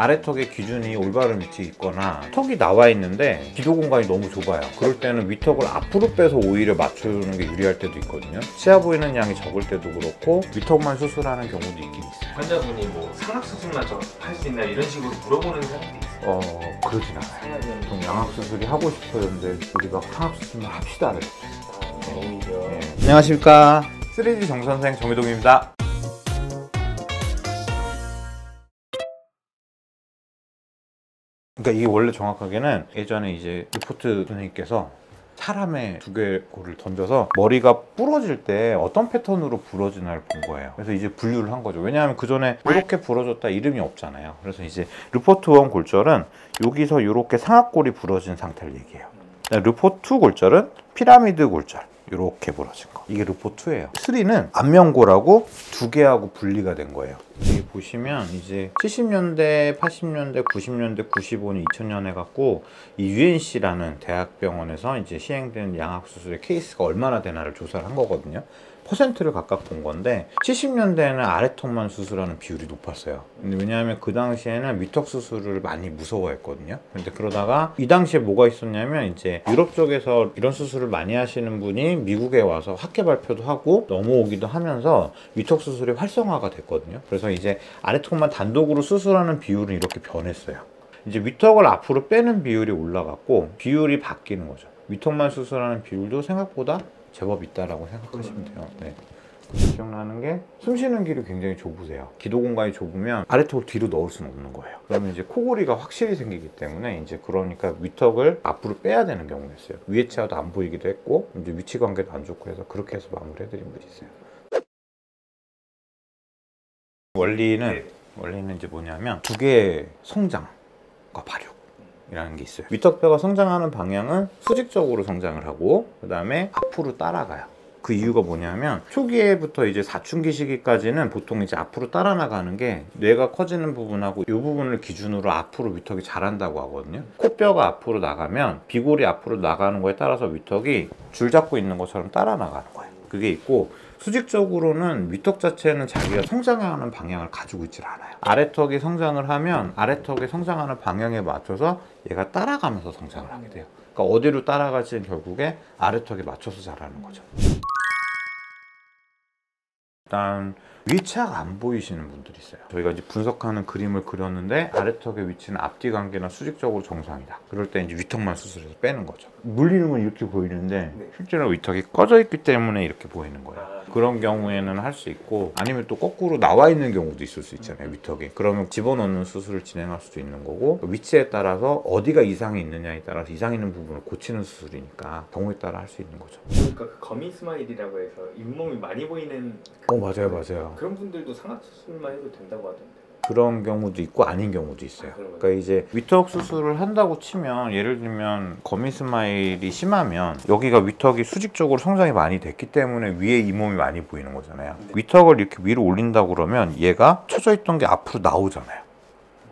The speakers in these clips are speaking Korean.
아래턱의 기준이 올바른 위치에 있거나 턱이 나와 있는데 기도 공간이 너무 좁아요. 그럴 때는 위턱을 앞으로 빼서 오히려 맞추는 게 유리할 때도 있거든요. 치아 보이는 양이 적을 때도 그렇고 위턱만 수술하는 경우도 있긴 있어요. 환자분이 뭐 상악 수술만 할 수 있나 이런 식으로 물어보는 사람도 있어요. 그러진 않아요. 보통 양악 수술이 하고 싶었는데 우리가 상악 수술만 합시다 그랬죠. 오히려. 네. 안녕하십니까, 3D 정선생 정희동입니다. 그러니까 이게 원래 정확하게는 예전에 이제 리포트 선생님께서 사람의 두개골을 던져서 머리가 부러질 때 어떤 패턴으로 부러지나를 본 거예요. 그래서 이제 분류를 한 거죠. 왜냐하면 그 전에 이렇게 부러졌다 이름이 없잖아요. 그래서 이제 르포트 1 골절은 여기서 이렇게 상악골이 부러진 상태를 얘기해요. 르포트 2 골절은 피라미드 골절, 이렇게 부러진 거, 이게 르포2예요. 3는 안면골하고 두 개하고 분리가 된 거예요. 여기 보시면 이제 70년대, 80년대, 90년대, 95년, 2000년 해갖고 이 UNC라는 대학병원에서 이제 시행된 양악 수술의 케이스가 얼마나 되나를 조사를 한 거거든요. 퍼센트를 각각 본 건데 70년대에는 아래턱만 수술하는 비율이 높았어요. 근데 왜냐하면 그 당시에는 위턱 수술을 많이 무서워했거든요. 근데 그러다가 이 당시에 뭐가 있었냐면 이제 유럽 쪽에서 이런 수술을 많이 하시는 분이 미국에 와서 학회 발표도 하고 넘어오기도 하면서 위턱 수술이 활성화가 됐거든요. 그래서 이제 아래턱만 단독으로 수술하는 비율은 이렇게 변했어요. 이제 위턱을 앞으로 빼는 비율이 올라갔고 비율이 바뀌는 거죠. 위턱만 수술하는 비율도 생각보다 제법 있다라고 생각하시면 돼요. 네. 기억나는 게 숨 쉬는 길이 굉장히 좁으세요. 기도 공간이 좁으면 아래턱을 뒤로 넣을 수는 없는 거예요. 그러면 이제 코골이가 확실히 생기기 때문에 이제 그러니까 위턱을 앞으로 빼야 되는 경우가 있어요. 위에 치아도 안 보이기도 했고 이제 위치 관계도 안 좋고 해서 그렇게 해서 마무리해드린 분이 있어요. 원리는 이제 뭐냐면 두 개의 성장과 발육이라는 게 있어요. 위턱뼈가 성장하는 방향은 수직적으로 성장을 하고 그 다음에 앞으로 따라가요. 그 이유가 뭐냐면 초기에부터 이제 사춘기 시기까지는 보통 이제 앞으로 따라 나가는 게 뇌가 커지는 부분하고 이 부분을 기준으로 앞으로 위턱이 자란다고 하거든요. 코뼈가 앞으로 나가면 비골이 앞으로 나가는 거에 따라서 위턱이 줄 잡고 있는 것처럼 따라 나가는 거예요. 그게 있고 수직적으로는 위턱 자체는 자기가 성장하는 방향을 가지고 있질 않아요. 아래턱이 성장을 하면 아래턱이 성장하는 방향에 맞춰서 얘가 따라가면서 성장을 하게 돼요. 그러니까 어디로 따라갈지는 결국에 아래턱에 맞춰서 자라는 거죠. 일단 위치가 안 보이시는 분들이 있어요. 저희가 이제 분석하는 그림을 그렸는데 아래턱의 위치는 앞뒤 관계나 수직적으로 정상이다. 그럴 때 이제 위턱만 수술해서 빼는 거죠. 물리는 건 이렇게 보이는데 실제로 위턱이 꺼져 있기 때문에 이렇게 보이는 거예요. 그런 경우에는 할 수 있고 아니면 또 거꾸로 나와 있는 경우도 있을 수 있잖아요. 위턱이. 그러면 집어넣는 수술을 진행할 수도 있는 거고 위치에 따라서 어디가 이상이 있느냐에 따라서 이상 있는 부분을 고치는 수술이니까 경우에 따라 할 수 있는 거죠. 그러니까 그 거미 스마일이라고 해서 잇몸이 많이 보이는 맞아요. 그런 분들도 상악 수술만 해도 된다고 하던데. 그런 경우도 있고 아닌 경우도 있어요. 그러니까 이제 위턱 수술을 한다고 치면 예를 들면 거미 스마일이 심하면 여기가 위턱이 수직적으로 성장이 많이 됐기 때문에 위에 잇몸이 많이 보이는 거잖아요. 위턱을 이렇게 위로 올린다고 그러면 얘가 쳐져 있던 게 앞으로 나오잖아요.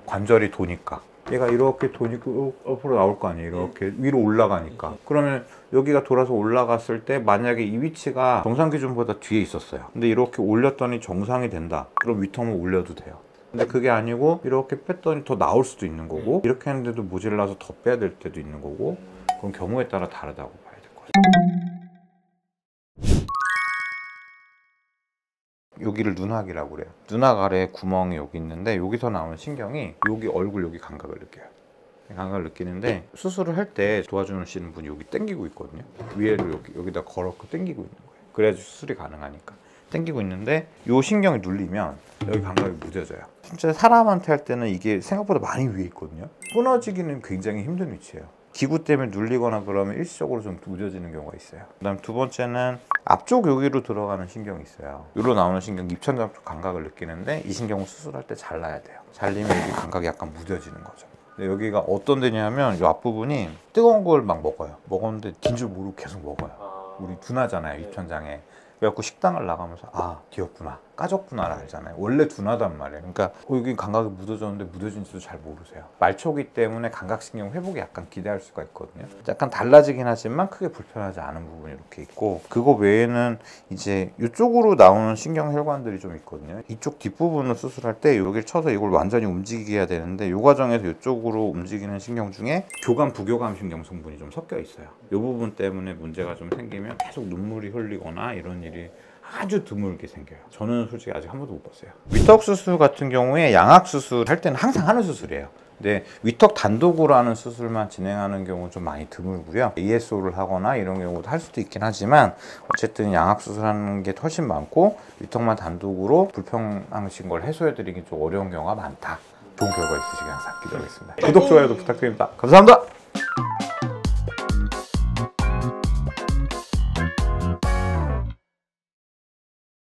관절이 도니까. 얘가 이렇게 도니까 앞으로 나올 거 아니에요. 이렇게 위로 올라가니까. 그러면 여기가 돌아서 올라갔을 때 만약에 이 위치가 정상 기준보다 뒤에 있었어요. 근데 이렇게 올렸더니 정상이 된다. 그럼 위턱을 올려도 돼요. 근데 그게 아니고 이렇게 뺐더니 더 나올 수도 있는 거고 이렇게 했는데도 모질라서 더 빼야 될 때도 있는 거고 그건 경우에 따라 다르다고 봐야 될 거예요. 여기를 눈학이라고 그래요. 눈학 아래에 구멍이 여기 있는데 여기서 나오는 신경이 여기 얼굴 여기 감각을 느껴요. 감각을 느끼는데 수술을 할 때 도와주시는 분이 여기 당기고 있거든요. 위에를 여기다 걸어서 당기고 있는 거예요. 그래야지 수술이 가능하니까. 당기고 있는데 이 신경이 눌리면 여기 감각이 무뎌져요. 진짜 사람한테 할 때는 이게 생각보다 많이 위에 있거든요. 끊어지기는 굉장히 힘든 위치예요. 기구 때문에 눌리거나 그러면 일시적으로 좀 무뎌지는 경우가 있어요. 그 다음 두 번째는 앞쪽 여기로 들어가는 신경이 있어요. 여기로 나오는 신경 입천장 쪽 감각을 느끼는데 이 신경을 수술할 때 잘라야 돼요. 잘리면 여기 감각이 약간 무뎌지는 거죠. 근데 여기가 어떤 데냐면 이 앞부분이 뜨거운 걸 막 먹어요. 먹었는데 딘 줄 모르고 계속 먹어요. 우리 둔하잖아요, 입천장에. 그래갖고 식당을 나가면서 아, 뒤였구나. 까졌구나를 알잖아요. 원래 둔하단 말이에요. 그러니까 여기 감각이 묻어졌는데 묻어진지도 잘 모르세요. 말초기 때문에 감각신경 회복이 약간 기대할 수가 있거든요. 약간 달라지긴 하지만 크게 불편하지 않은 부분이 이렇게 있고, 그거 외에는 이제 이쪽으로 나오는 신경혈관들이 좀 있거든요. 이쪽 뒷부분을 수술할 때 여기를 쳐서 이걸 완전히 움직이게 해야 되는데, 이 과정에서 이쪽으로 움직이는 신경 중에 교감, 부교감 신경 성분이 좀 섞여 있어요. 이 부분 때문에 문제가 좀 생기면 계속 눈물이 흘리거나 이런 일이 아주 드물게 생겨요. 저는 솔직히 아직 한 번도 못 봤어요. 위턱 수술 같은 경우에 양악 수술 할 때는 항상 하는 수술이에요. 근데 위턱 단독으로 하는 수술만 진행하는 경우는 좀 많이 드물고요. ESO를 하거나 이런 경우도 할 수도 있긴 하지만 어쨌든 양악 수술하는 게 훨씬 많고, 위턱만 단독으로 불평하신 걸 해소해드리기 좀 어려운 경우가 많다. 좋은 결과 있으시길 항상 기도하겠습니다. 구독, 좋아요도 부탁드립니다. 감사합니다.